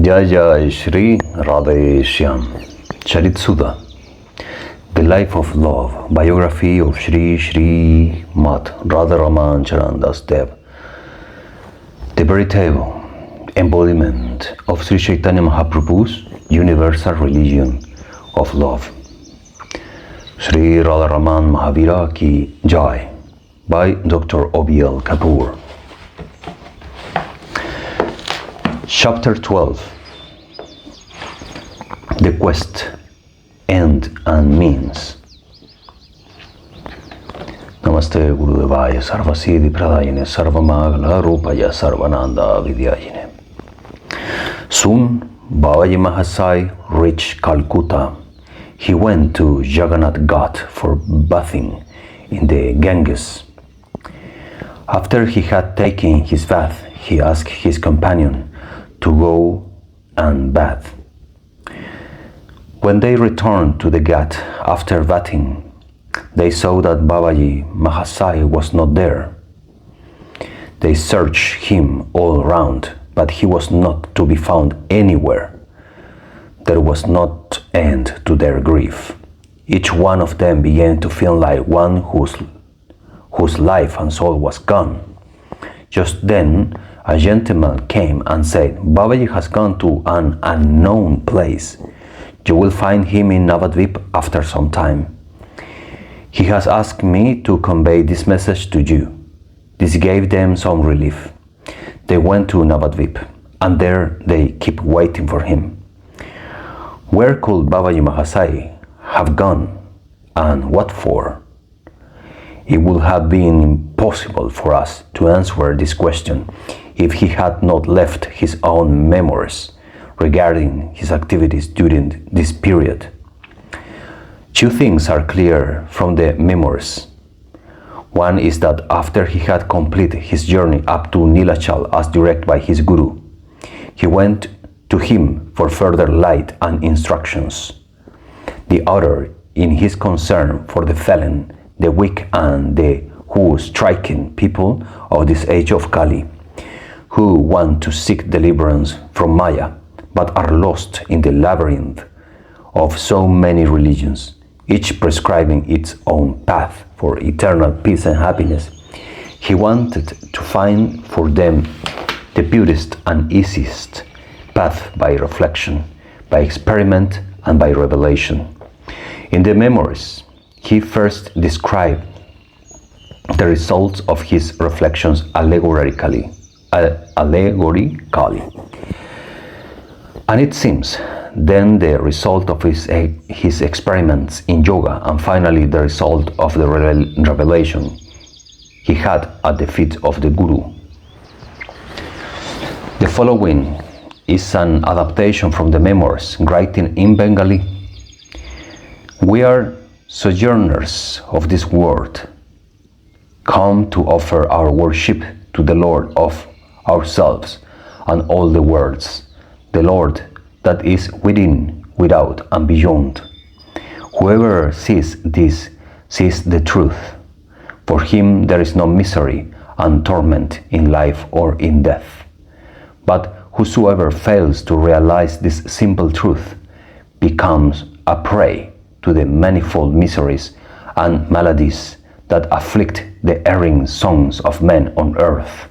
Jay Sri Radheshyam, Charit Sudha, The Life of Love, Biography of Sri Radharaman Charan Das Dev, the veritable embodiment of Sri Chaitanya Mahaprabhu's universal religion of love. Sri Radharaman Mahavira Ki Jai, by Dr. o.b.l. Kapoor. Chapter 12. The Quest, End and Means. Namaste Gurudevaya Sarvasiddhi Pradayane Sarvamangala Rupaya Sarvananda Vidyayane. Soon Babaji Mahasai reached Calcutta. He went to Jagannath Ghat for bathing in the Ganges. After he had taken his bath, he asked his companion to go and bath. When they returned to the Ghat after bathing, they saw that Babaji Mahasai was not there. They searched him all around, but he was not to be found anywhere. There was not end to their grief. Each one of them began to feel like one whose life and soul was gone. Just then, a gentleman came and said, Babaji has gone to an unknown place. You will find him in Navadvip after some time. He has asked me to convey this message to you. This gave them some relief. They went to Navadvip, and there they kept waiting for him. Where could Babaji Mahasai have gone, and what for? It would have been impossible for us to answer this question if he had not left his own memoirs regarding his activities during this period. Two things are clear from the memoirs. One is that after he had completed his journey up to Nilachal as directed by his guru, he went to him for further light and instructions. The other in his concern for the fallen, the weak and the striking people of this age of Kali, who want to seek deliverance from Maya, but are lost in the labyrinth of so many religions, each prescribing its own path for eternal peace and happiness. He wanted to find for them the purest and easiest path by reflection, by experiment, and by revelation. In the memoirs, he first described the results of his reflections allegorically. And it seems then the result of his experiments in yoga, and finally the result of the revelation he had at the feet of the Guru. The following is an adaptation from the memoirs written in Bengali. We are sojourners of this world, come to offer our worship to the Lord of ourselves and all the worlds, the Lord that is within, without, and beyond. Whoever sees this sees the truth. For him there is no misery and torment in life or in death. But whosoever fails to realize this simple truth becomes a prey to the manifold miseries and maladies that afflict the erring sons of men on earth.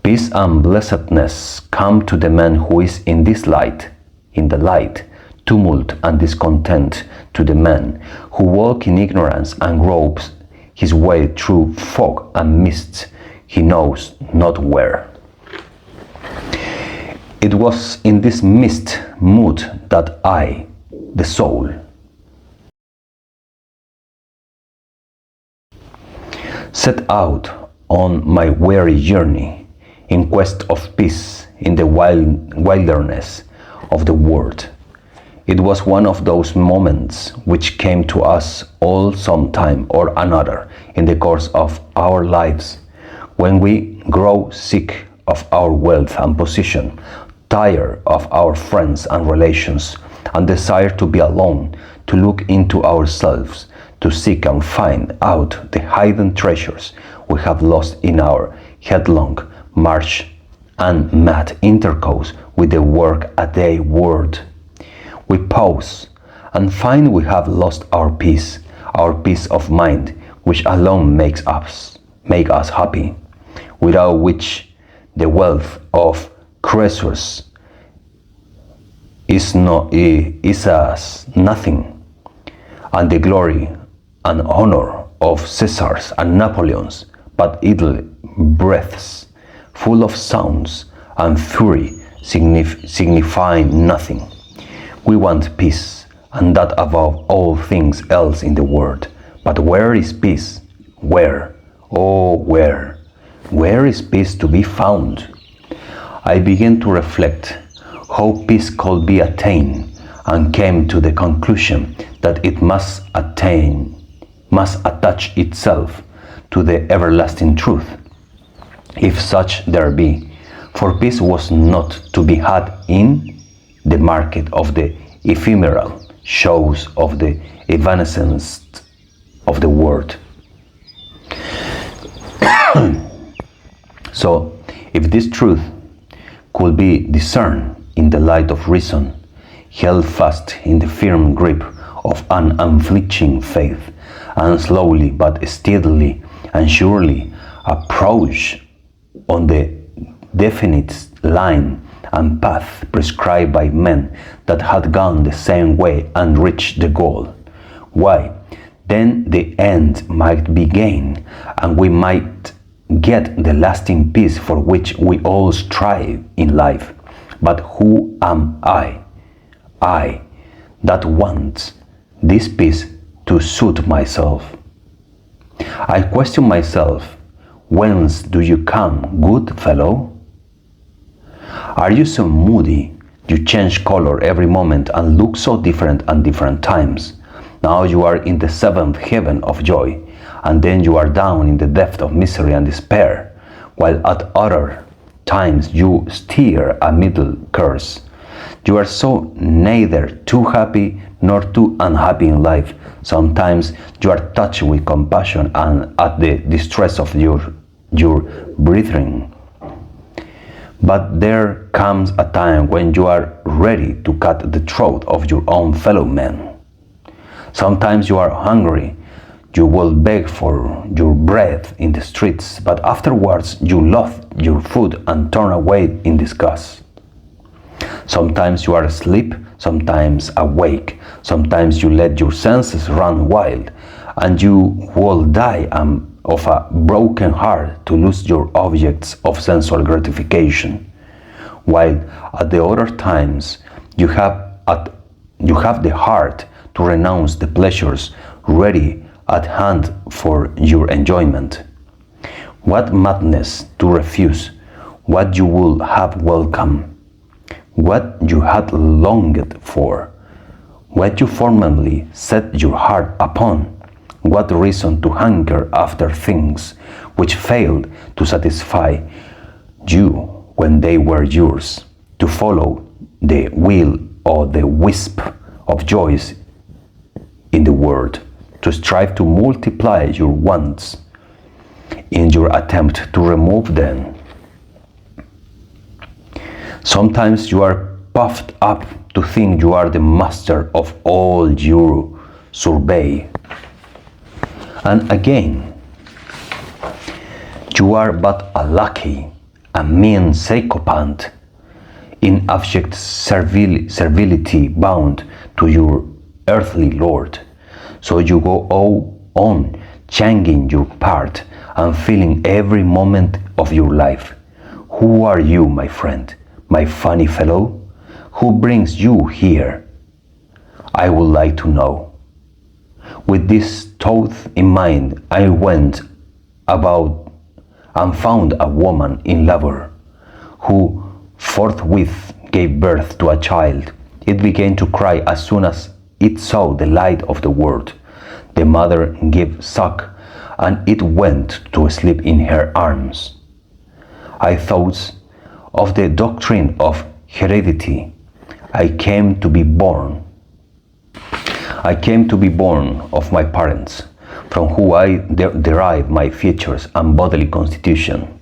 Peace and blessedness come to the man who is in this light, in the light, tumult and discontent to the man who walks in ignorance and gropes his way through fog and mists he knows not where. It was in this mist mood that I, the soul, set out on my weary journey in quest of peace in the wilderness of the world. It was one of those moments which came to us all sometime or another in the course of our lives, when we grow sick of our wealth and position, tired of our friends and relations, and desire to be alone, to look into ourselves, to seek and find out the hidden treasures we have lost in our headlong march and mad intercourse with the work-a-day word. We pause and find we have lost our peace of mind, which alone makes us happy, without which the wealth of Croesus is as nothing, and the glory and honor of Caesars and Napoleons but idle breaths, full of sounds and fury, signifying nothing. We want peace, and that above all things else in the world. But where is peace? Where? Oh, where? Where is peace to be found? I began to reflect how peace could be attained, and came to the conclusion that it must attach itself to the everlasting truth, if such there be, for peace was not to be had in the market of the ephemeral shows of the evanescence of the world. So, if this truth could be discerned in the light of reason, held fast in the firm grip of an unflinching faith, and slowly but steadily and surely approach on the definite line and path prescribed by men that had gone the same way and reached the goal, why, then the end might be gained, and we might get the lasting peace for which we all strive in life. But who am I that wants this peace to suit myself? I question myself, whence do you come, good fellow? Are you so moody, you change color every moment and look so different at different times? Now you are in the seventh heaven of joy, and then you are down in the depth of misery and despair, while at other times you steer a middle course. You are so neither too happy nor too unhappy in life. Sometimes you are touched with compassion and at the distress of your brethren. But there comes a time when you are ready to cut the throat of your own fellow men. Sometimes you are hungry. You will beg for your bread in the streets, but afterwards you loathe your food and turn away in disgust. Sometimes you are asleep, sometimes awake. Sometimes you let your senses run wild, and you will die of a broken heart to lose your objects of sensual gratification. While at the other times you have the heart to renounce the pleasures ready at hand for your enjoyment. What madness to refuse what you would have welcomed, what you had longed for, what you formerly set your heart upon. What reason to hunger after things which failed to satisfy you when they were yours, to follow the will or the wisp of joys in the world, to strive to multiply your wants in your attempt to remove them. Sometimes you are puffed up to think you are the master of all you survey. And again, you are but a lackey, a mean sycophant, in abject servility bound to your earthly lord. So you go on changing your part and filling every moment of your life. Who are you, my friend, my funny fellow? Who brings you here? I would like to know. With this thought in mind, I went about and found a woman in labor, who forthwith gave birth to a child. It began to cry as soon as it saw the light of the world. The mother gave suck, and it went to sleep in her arms. I thought of the doctrine of heredity. I came to be born of my parents, from whom I derive my features and bodily constitution.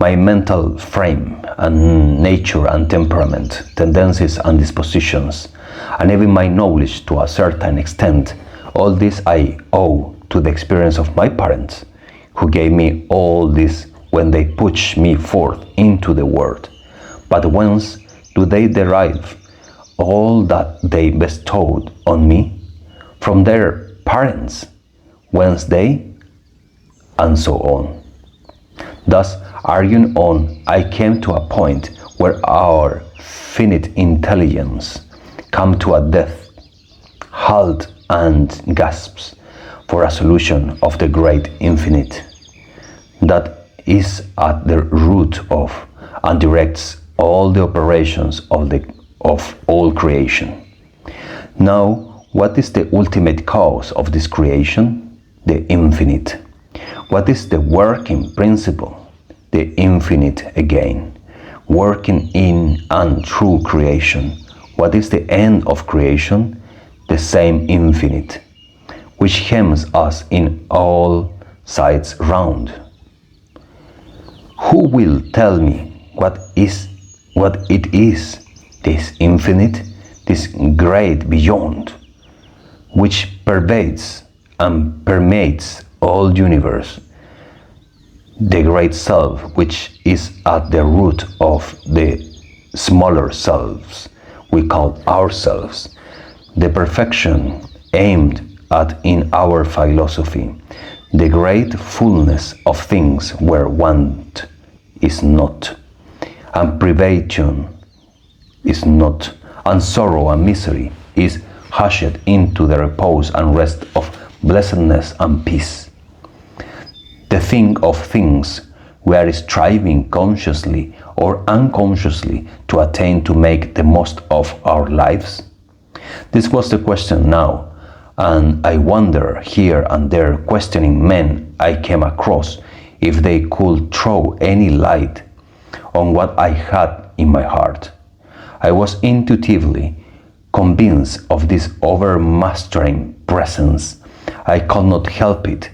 my mental frame and nature and temperament, tendencies and dispositions, and even my knowledge to a certain extent, all this I owe to the experience of my parents, who gave me all this when they pushed me forth into the world. But whence do they derive all that they bestowed on me? From their parents, whence they, and so on. Thus, arguing on, I came to a point where our finite intelligence come to a death, halt and gasps for a solution of the great infinite that is at the root of and directs all the operations of all creation. Now, what is the ultimate cause of this creation? The infinite. What is the working principle? The infinite again, working in and through creation. What is the end of creation? The same infinite, which hems us in all sides round. Who will tell me what it is, this infinite, this great beyond, which pervades and permeates all universe, the great self which is at the root of the smaller selves we call ourselves, the perfection aimed at in our philosophy, the great fullness of things where want is not, and privation is not, and sorrow and misery is hushed into the repose and rest of blessedness and peace. The thing of things we are striving consciously or unconsciously to attain to make the most of our lives? This was the question now, and I wonder here and there, questioning men I came across, if they could throw any light on what I had in my heart. I was intuitively convinced of this overmastering presence. I could not help it,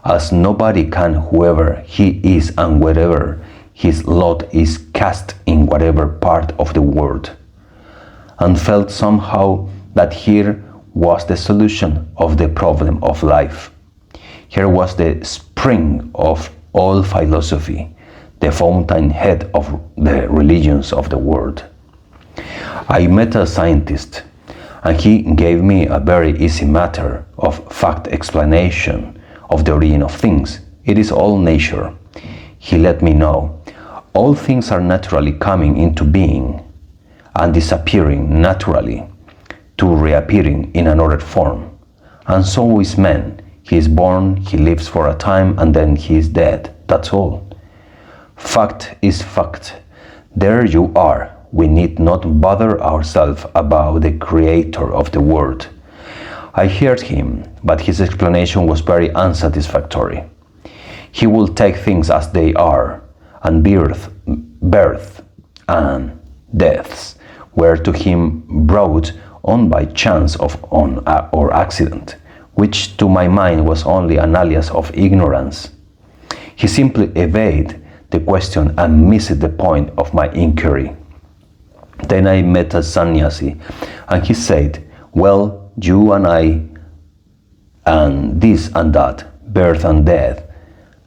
as nobody can, whoever he is and wherever his lot is cast in whatever part of the world, and felt somehow that here was the solution of the problem of life. Here was the spring of all philosophy, the fountainhead of the religions of the world. I met a scientist, and he gave me a very easy matter of fact explanation of the origin of things. It is all nature. He let me know all things are naturally coming into being and disappearing naturally to reappearing in another form. And so is man. He is born, he lives for a time, and then he is dead. That's all. Fact is fact. There you are. We need not bother ourselves about the creator of the world. I heard him, but his explanation was very unsatisfactory. He will take things as they are, and birth and deaths were to him brought on by chance or accident, which to my mind was only an alias of ignorance. He simply evaded the question and missed the point of my inquiry. Then I met a sannyasi, and he said, well, you and I, and this and that, birth and death,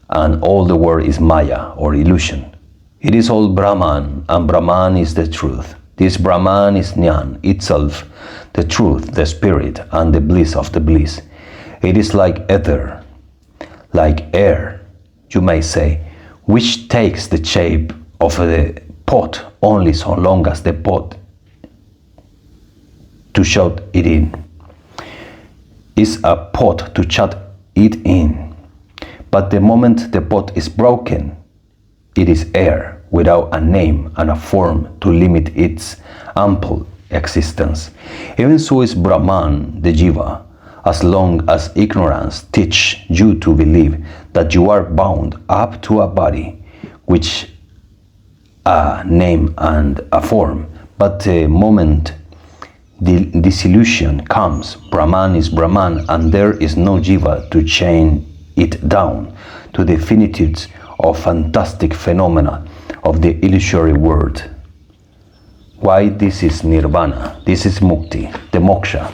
and all the world is Maya or illusion. It is all Brahman, and Brahman is the truth. This Brahman is Jnana itself, the truth, the spirit, and the bliss of the bliss. It is like ether, like air, you may say, which takes the shape of the pot only so long as the pot to shut it in is a pot to shut it in. But the moment the pot is broken, it is air without a name and a form to limit its ample existence. Even so is Brahman, the Jiva, as long as ignorance teaches you to believe that you are bound up to a body, which a name and a form. But the moment the disillusion comes, Brahman is Brahman, and there is no Jiva to chain it down to the finitudes of fantastic phenomena of the illusory world. Why this is nirvana, this is mukti, the moksha,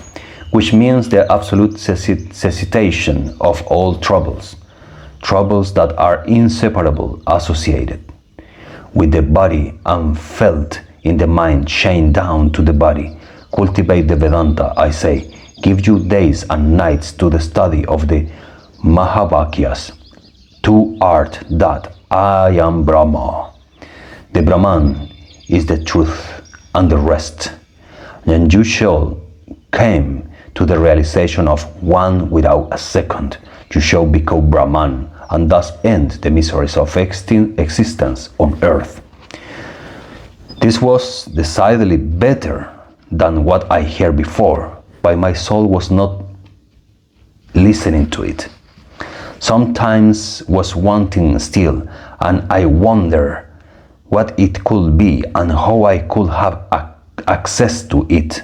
which means the absolute cessation of all troubles, troubles that are inseparable, associated with the body and felt in the mind, chained down to the body. Cultivate the Vedanta, I say. Give you days and nights to the study of the Mahavakyas. Tu art that, I am Brahma. The Brahman is the truth and the rest. And you shall come to the realization of one without a second. You shall become Brahman and thus end the miseries of existence on earth. This was decidedly better than what I heard before, but my soul was not listening to it. Sometimes was wanting still, and I wonder what it could be and how I could have access to it.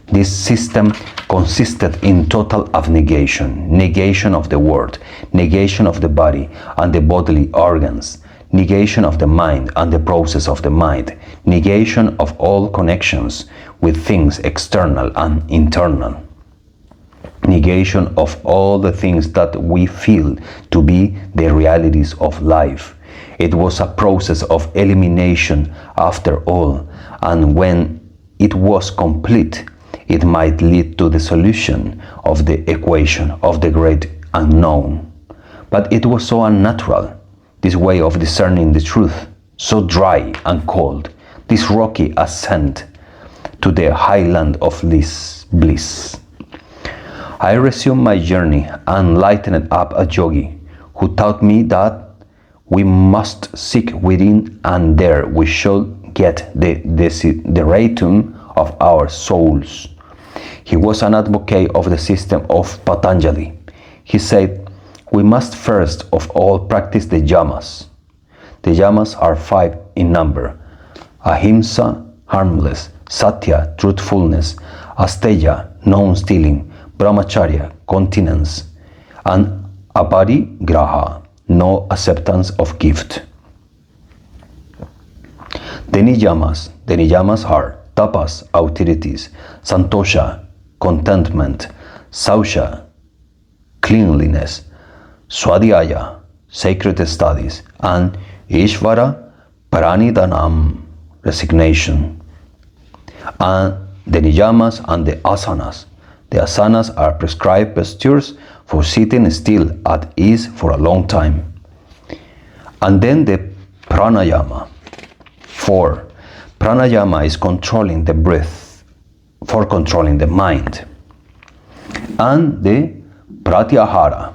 This system consisted in total abnegation, negation of the world, negation of the body and the bodily organs, negation of the mind and the process of the mind, negation of all connections with things external and internal, negation of all the things that we feel to be the realities of life. It was a process of elimination after all, and when it was complete, it might lead to the solution of the equation of the great unknown. But it was so unnatural, this way of discerning the truth, so dry and cold, this rocky ascent to the highland of bliss. I resumed my journey and lightened up a yogi who taught me that we must seek within, and there we shall get the desideratum of our souls. He was an advocate of the system of Patanjali. He said, we must first of all practice the yamas. The yamas are 5 in number: ahimsa, harmless; satya, truthfulness; asteya, non-stealing; brahmacharya, continence; and aparigraha, no acceptance of gift. The niyamas are tapas, austerities; santosha, contentment; sausha, cleanliness; swadhyaya, sacred studies; and ishvara pranidhanam, resignation. And the niyamas and the asanas. The asanas are prescribed postures for sitting still at ease for a long time. And then the pranayama. 4. Pranayama is controlling the breath for controlling the mind. And the pratyahara.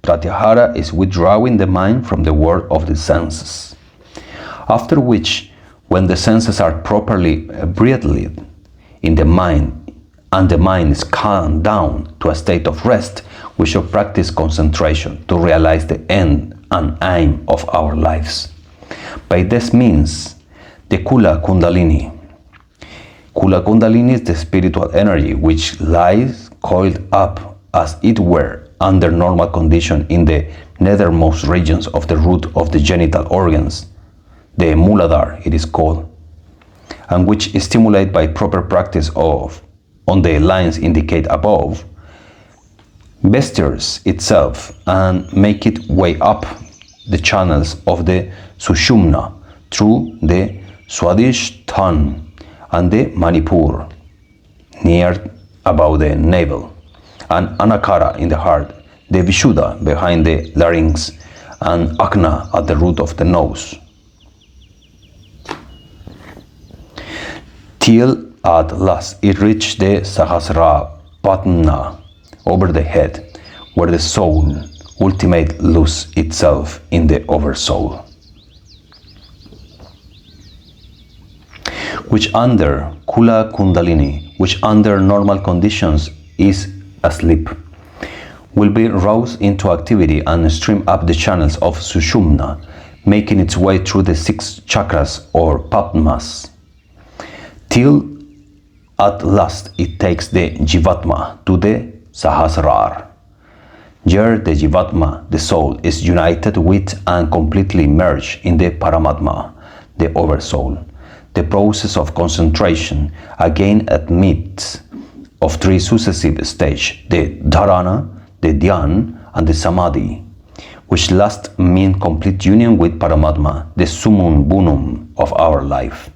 Pratyahara is withdrawing the mind from the world of the senses. After which, when the senses are properly breathed in the mind, and the mind is calmed down to a state of rest, we shall practice concentration to realize the end and aim of our lives. By this means, the Kula Kundalini. Kula Kundalini is the spiritual energy which lies coiled up, as it were, under normal condition in the nethermost regions of the root of the genital organs, the Muladhara it is called, and which is stimulated by proper practice of, on the lines indicated above, besters itself and make it way up the channels of the Sushumna through the Swadhisthana and the Manipur, near about the navel, and Anakara in the heart, the Vishuddha behind the larynx, and Akna at the root of the nose. Till at last it reached the Sahasrara Padma over the head, where the soul ultimate loses itself in the oversoul, which under Kula Kundalini, which under normal conditions is asleep, will be roused into activity and stream up the channels of Sushumna, making its way through the 6 chakras or Padmas, till at last it takes the Jivatma to the Sahasrara. Here the Jivatma, the soul, is united with and completely merged in the Paramatma, the Oversoul. The process of concentration again admits of three successive stages, the Dharana, the Dhyan, and the Samadhi, which last mean complete union with Paramatma, the summum bonum of our life.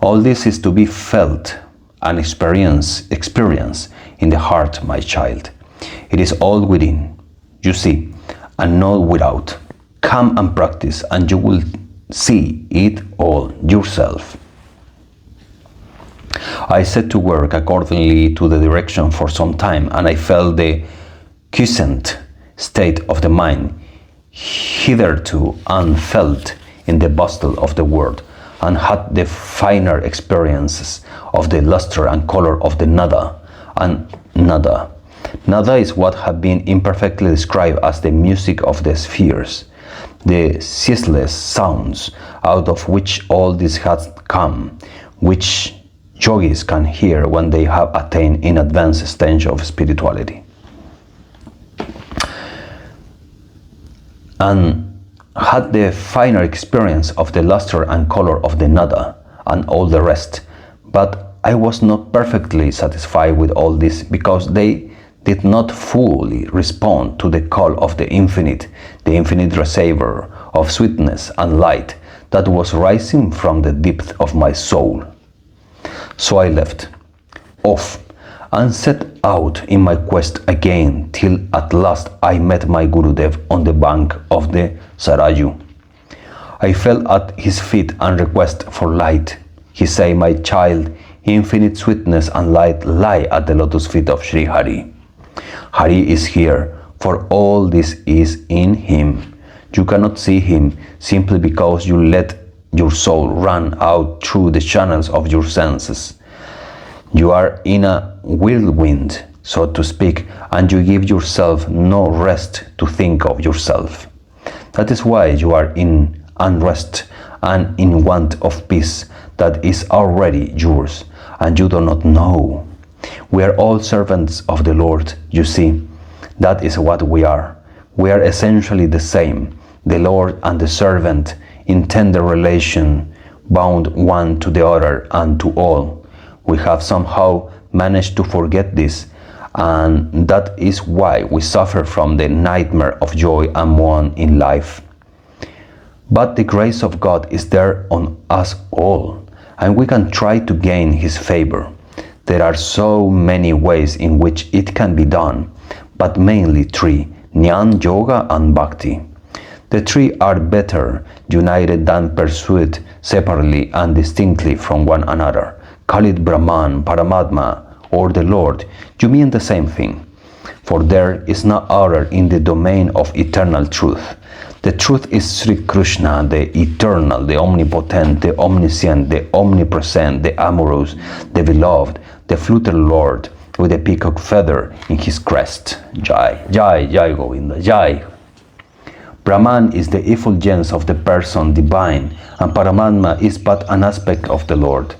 All this is to be felt and experienced in the heart, my child. It is all within, you see, and not without. Come and practice, and you will see it all yourself. I set to work accordingly to the direction for some time, and I felt the quiescent state of the mind, hitherto unfelt in the bustle of the world, and had the finer experiences of the luster and color of the nada and nada. Nada is what has been imperfectly described as the music of the spheres, the ceaseless sounds out of which all this has come, which yogis can hear when they have attained in advanced stage of spirituality. And had the finer experience of the luster and color of the nada and all the rest, but I was not perfectly satisfied with all this because they did not fully respond to the call of the infinite receiver of sweetness and light that was rising from the depth of my soul. So I left off and set out in my quest again till at last I met my Gurudev on the bank of the Saraju. I fell at his feet and requested for light. He said, "My child, infinite sweetness and light lie at the lotus feet of Sri Hari. Hari is here, for all this is in him. You cannot see him simply because you let your soul run out through the channels of your senses. You are in a whirlwind, so to speak, and you give yourself no rest to think of yourself. That is why you are in unrest and in want of peace that is already yours, and you do not know. We are all servants of the Lord, you see. That is what we are. We are essentially the same, the Lord and the servant, in tender relation, bound one to the other and to all. We have somehow managed to forget this, and that is why we suffer from the nightmare of joy and mourn in life. But the grace of God is there on us all, and we can try to gain His favor. There are so many ways in which it can be done, but mainly three: Jnana, Yoga, and Bhakti. The three are better united than pursued separately and distinctly from one another. Call it Brahman, Paramatma, or the Lord, you mean the same thing, for there is no other in the domain of eternal truth. The truth is Sri Krishna, the eternal, the omnipotent, the omniscient, the omnipresent, the amorous, the beloved, the fluted Lord with a peacock feather in his crest. Jai, Jai, Jai Govinda, Jai. Brahman is the effulgence of the person divine, and Paramatma is but an aspect of the Lord.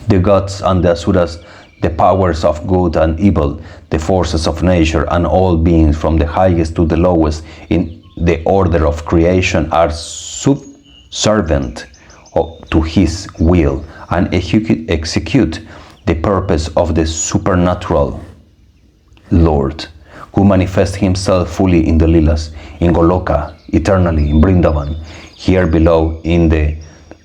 The gods and the asuras, the powers of good and evil, the forces of nature, and all beings from the highest to the lowest in the order of creation are subservient to His will and execute the purpose of the supernatural Lord, who manifests Himself fully in the Lilas, in Goloka, eternally in Vrindavan, here below in the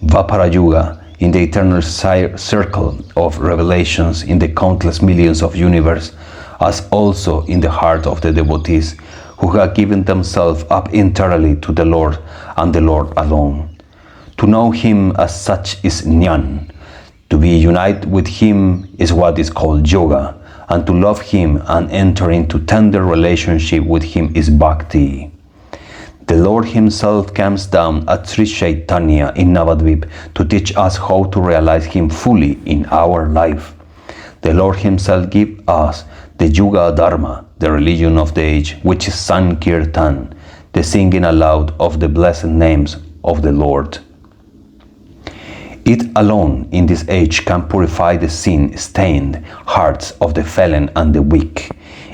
Vapara Yuga, in the eternal circle of revelations in the countless millions of universe, as also in the heart of the devotees who have given themselves up entirely to the Lord and the Lord alone. To know Him as such is Jnana. To be united with Him is what is called Yoga, and to love Him and enter into tender relationship with Him is Bhakti. The Lord Himself comes down at Sri Chaitanya in Navadvip to teach us how to realize Him fully in our life. The Lord Himself gives us the Yuga Dharma, the religion of the age, which is Sankirtan, the singing aloud of the blessed names of the Lord. It alone in this age can purify the sin-stained hearts of the fallen and the weak.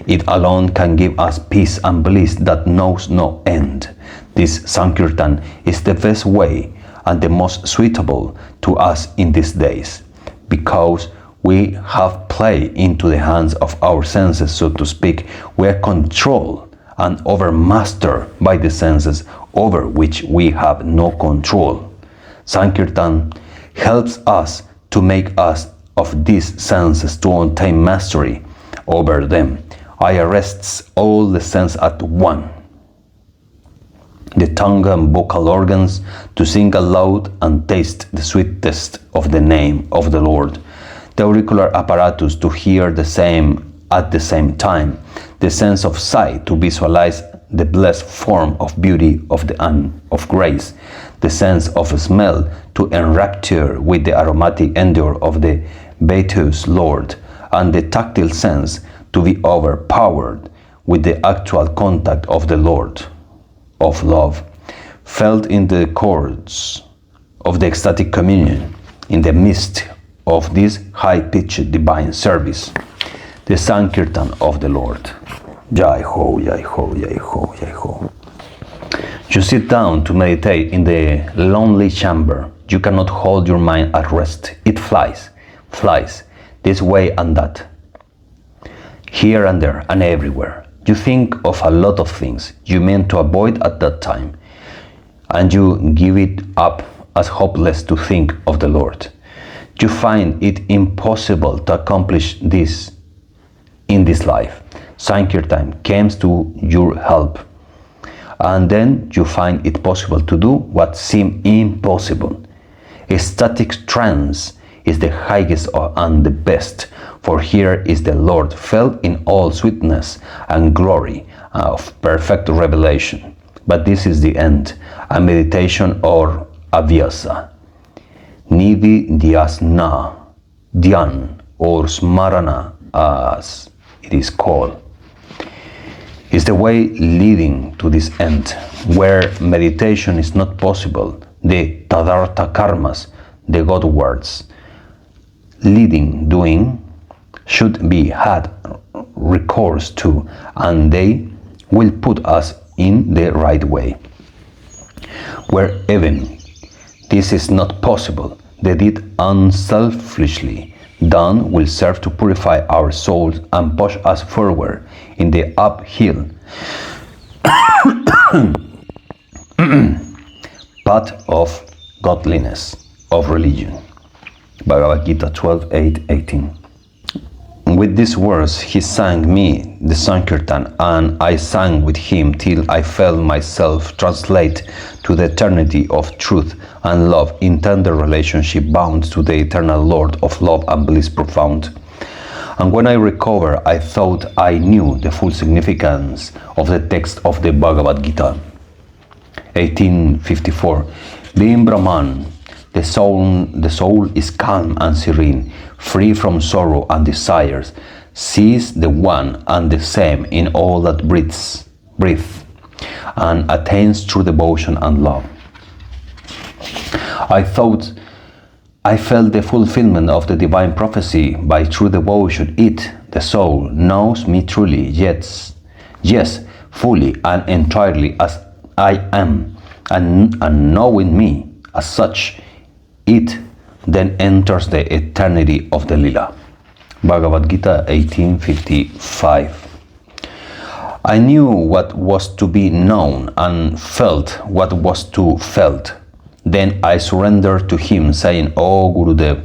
It alone can give us peace and bliss that knows no end. This Sankirtan is the best way and the most suitable to us in these days, because we have played into the hands of our senses, so to speak. We are controlled and overmastered by the senses over which we have no control. Sankirtan helps us to make us of these senses to obtain mastery over them. I arrests all the senses at one, the tongue and vocal organs, to sing aloud and taste the sweetest of the name of the Lord, the auricular apparatus to hear the same at the same time, the sense of sight to visualize the blessed form of beauty of the of grace, the sense of smell to enrapture with the aromatic endure of the beauteous Lord, and the tactile sense to be overpowered with the actual contact of the Lord of love, felt in the chords of the ecstatic communion in the midst of this high-pitched divine service, the Sankirtan of the Lord. 𝐰𝐸𝐽, 𝐰𝐸𝐽, 𝐰𝐸𝐽, 𝐰𝐸𝐽. You sit down to meditate in the lonely chamber. You cannot hold your mind at rest. It flies this way and that, here and there and everywhere. You think of a lot of things you meant to avoid at that time, and you give it up as hopeless to think of the Lord. You find it impossible to accomplish this in this life. Sankirtan comes to your help, and then you find it possible to do what seemed impossible. A static trance is the highest and the best, for here is the Lord felt in all sweetness and glory of perfect revelation. But this is the end, a meditation or abhyasa. Nidhi dhyasana, dhyan or smarana as it is called, is the way leading to this end. Where meditation is not possible, the tadartha karmas, the God words, leading, doing, should be had recourse to, and they will put us in the right way. Where even this is not possible, the deed unselfishly done will serve to purify our souls and push us forward in the uphill path of godliness, of religion. Bhagavad Gita 12:8-18. With these words he sang me the Sankirtan, and I sang with him till I felt myself translate to the eternity of truth and love in tender relationship bound to the eternal Lord of love and bliss profound. And when I recovered, I thought I knew the full significance of the text of the Bhagavad Gita. 1854. Being Brahman, the soul is calm and serene, free from sorrow and desires, sees the one and the same in all that breathes, and attains true devotion and love. I thought I felt the fulfillment of the divine prophecy. By true devotion, it, the soul, knows me truly, yes, fully and entirely as I am, and knowing me as such, it then enters the eternity of the Lila. Bhagavad Gita 1855. I knew what was to be known and felt what was to felt. Then I surrendered to him, saying, O Gurudev,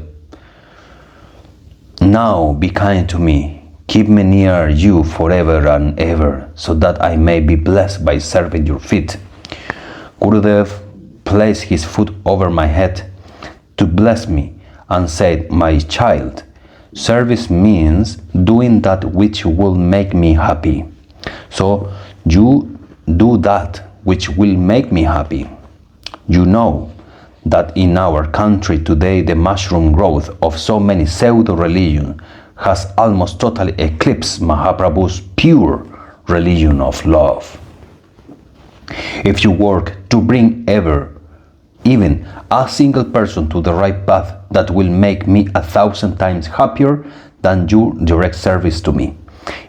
now be kind to me. Keep me near you forever and ever, so that I may be blessed by serving your feet. Gurudev placed his foot over my head to bless me and said, my child, service means doing that which will make me happy. So you do that which will make me happy. You know that in our country today the mushroom growth of so many pseudo-religion has almost totally eclipsed Mahaprabhu's pure religion of love. If you work to bring even a single person to the right path, that will make me 1,000 times happier than your direct service to me.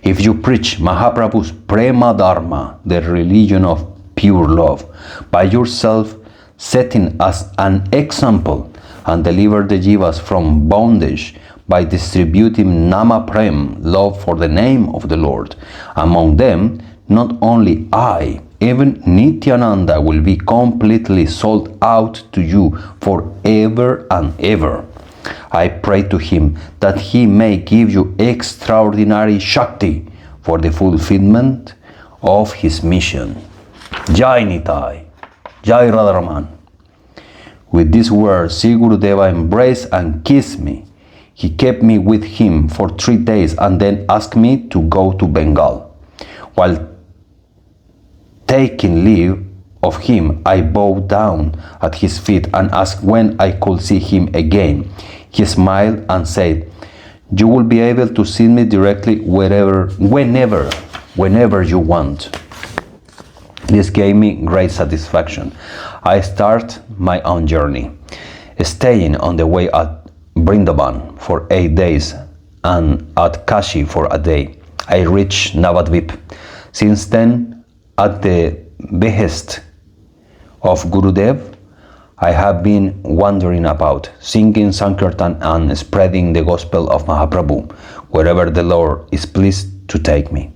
If you preach Mahaprabhu's Prema Dharma, the religion of pure love, by yourself setting as an example and deliver the jivas from bondage by distributing Nama Prem, love for the name of the Lord, among them, not only I, even Nityananda will be completely sold out to you forever and ever. I pray to him that he may give you extraordinary Shakti for the fulfillment of his mission. Jai Nitai, Jai Radharaman. With these words, Sri Gurudeva embraced and kissed me. He kept me with him for 3 days and then asked me to go to Bengal. While taking leave of him, I bowed down at his feet and asked when I could see him again. He smiled and said, "You will be able to see me directly whenever you want." This gave me great satisfaction. I start my own journey, staying on the way at Vrindavan for 8 days and at Kashi for a day. I reached Navadvip. Since then, at the behest of Gurudev, I have been wandering about, singing Sankirtan and spreading the gospel of Mahaprabhu, wherever the Lord is pleased to take me.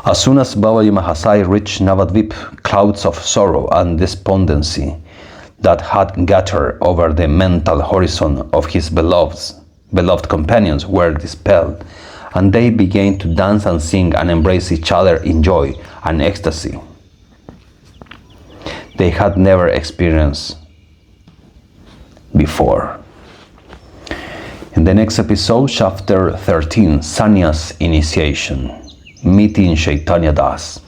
As soon as Babaji Mahasai reached Navadvip, clouds of sorrow and despondency that had gathered over the mental horizon of his beloved companions were dispelled, and they began to dance and sing and embrace each other in joy and ecstasy they had never experienced before. In the next episode, chapter 13, Sannyas Initiation, meeting Chaitanya Das.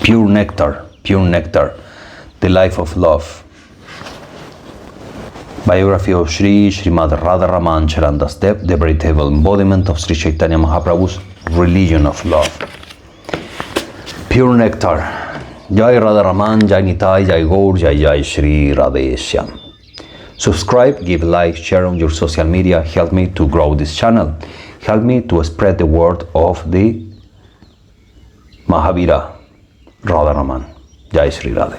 Pure nectar, the life of love. Biography of Srimad Radharaman Charan Das Dev, the veritable embodiment of Sri Chaitanya Mahaprabhu's religion of love. Pure nectar. Jai Radharaman, Jai Nitai, Jai Gaur, Jai Sri Radheshyam. Subscribe, give like, share on your social media, help me to grow this channel. Help me to spread the word of the Mahavira Radharaman. Jai Sri Radhe.